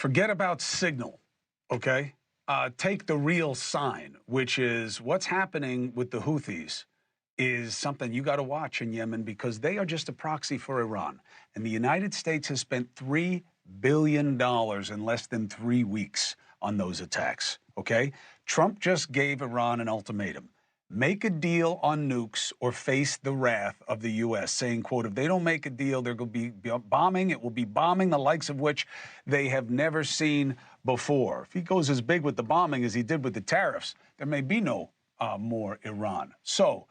Forget about signal, okay? Take the real sign, which is what's happening with the Houthis is something you got to watch in Yemen because they are just a proxy for Iran. And the United States has spent $3 billion in less than 3 weeks on those attacks, okay? Trump just gave Iran an ultimatum. Make a deal on nukes or face the wrath of the U.S., saying, quote, if they don't make a deal, there will be bombing. It will be bombing the likes of which they have never seen before. If he goes as big with the bombing as he did with the tariffs, there may be no more Iran. So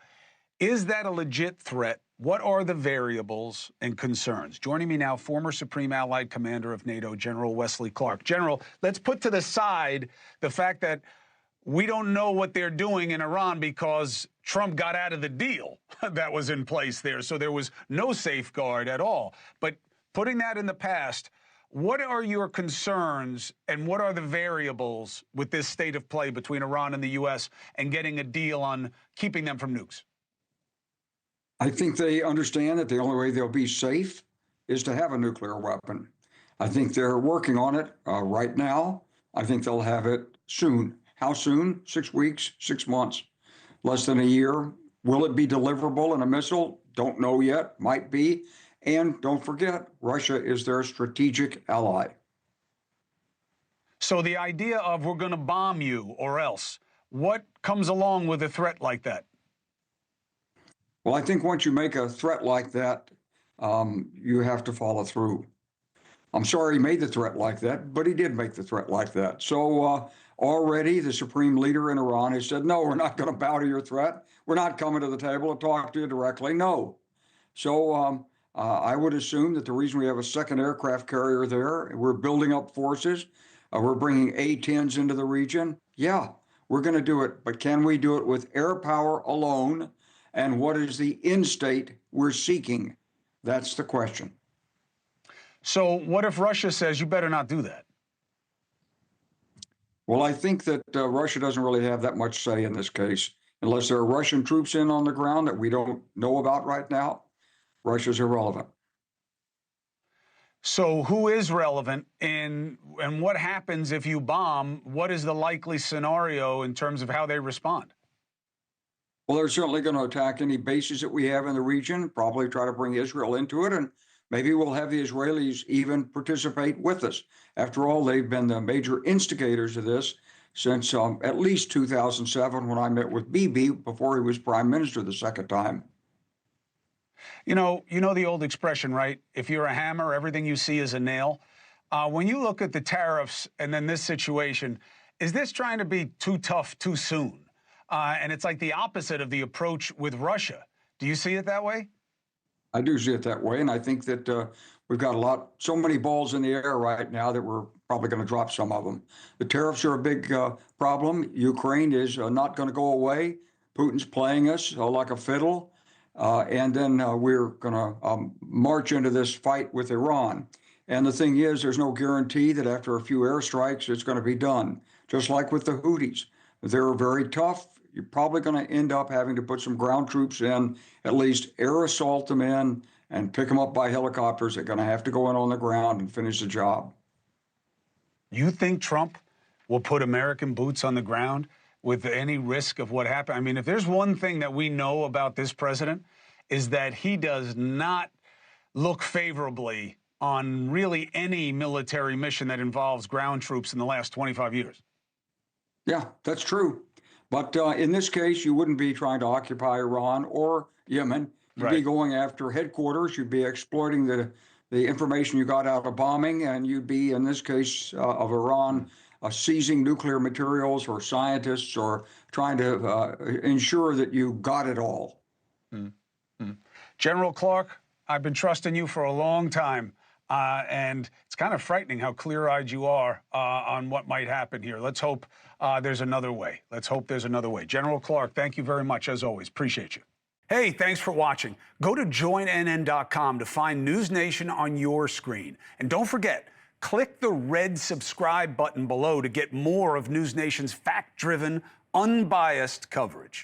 is that a legit threat? What are the variables and concerns? Joining me now, former Supreme Allied Commander of NATO, General Wesley Clark. General, let's put to the side the fact that we don't know what they're doing in Iran because Trump got out of the deal that was in place there. So there was no safeguard at all. But putting that in the past, what are your concerns and what are the variables with this state of play between Iran and the U.S. and getting a deal on keeping them from nukes? I think they understand that the only way they'll be safe is to have a nuclear weapon. I think they're working on it right now. I think they'll have it soon. How soon? 6 weeks, 6 months, less than a year. Will it be deliverable in a missile? Don't know yet. Might be. And don't forget, Russia is their strategic ally. So the idea of we're going to bomb you or else, what comes along with a threat like that? Well, I think once you make a threat like that, you have to follow through. I'm sorry he made the threat like that, but he did make the threat like that. So already the supreme leader in Iran has said, no, we're not going to bow to your threat. We're not coming to the table to talk to you directly. No. So I would assume that the reason we have a second aircraft carrier there, we're building up forces, we're bringing A-10s into the region. Yeah, we're going to do it. But can we do it with air power alone? And what is the end state we're seeking? That's the question. So what if Russia says you better not do that? Well, I think that Russia doesn't really have that much say in this case. Unless there are Russian troops in on the ground that we don't know about right now, Russia's irrelevant. So who is relevant and what happens if you bomb? What is the likely scenario in terms of how they respond? Well, they're certainly going to attack any bases that we have in the region, probably try to bring Israel into it, and maybe we'll have the Israelis even participate with us. After all, they've been the major instigators of this since at least 2007 when I met with Bibi before he was prime minister the second time. You know the old expression, right? If you're a hammer, everything you see is a nail. When you look at the tariffs and then this situation, is this trying to be too tough too soon? And it's like the opposite of the approach with Russia. Do you see it that way? I do see it that way, and I think that we've got so many balls in the air right now that we're probably going to drop some of them. The tariffs are a big problem. Ukraine is not going to go away. Putin's playing us like a fiddle, and then we're going to march into this fight with Iran. And the thing is, there's no guarantee that after a few airstrikes, it's going to be done. Just like with the Houthis. They're very tough. You're probably going to end up having to put some ground troops in, at least air assault them in, and pick them up by helicopters. They're going to have to go in on the ground and finish the job. You think Trump will put American boots on the ground with any risk of what happened? I mean, if there's one thing that we know about this president is that he does not look favorably on really any military mission that involves ground troops in the last 25 years. Yeah, that's true. But in this case, you wouldn't be trying to occupy Iran or Yemen. You'd be going after headquarters. You'd be exploiting the information you got out of bombing. And you'd be, in this case of Iran, seizing nuclear materials or scientists or trying to ensure that you got it all. General Clark, I've been trusting you for a long time. And it's kind of frightening how clear-eyed you are on what might happen here. Let's hope there's another way. Let's hope there's another way. General Clark, thank you very much, as always. Appreciate you. Hey, thanks for watching. Go to joinnn.com to find NewsNation on your screen. And don't forget, click the red subscribe button below to get more of NewsNation's fact-driven, unbiased coverage.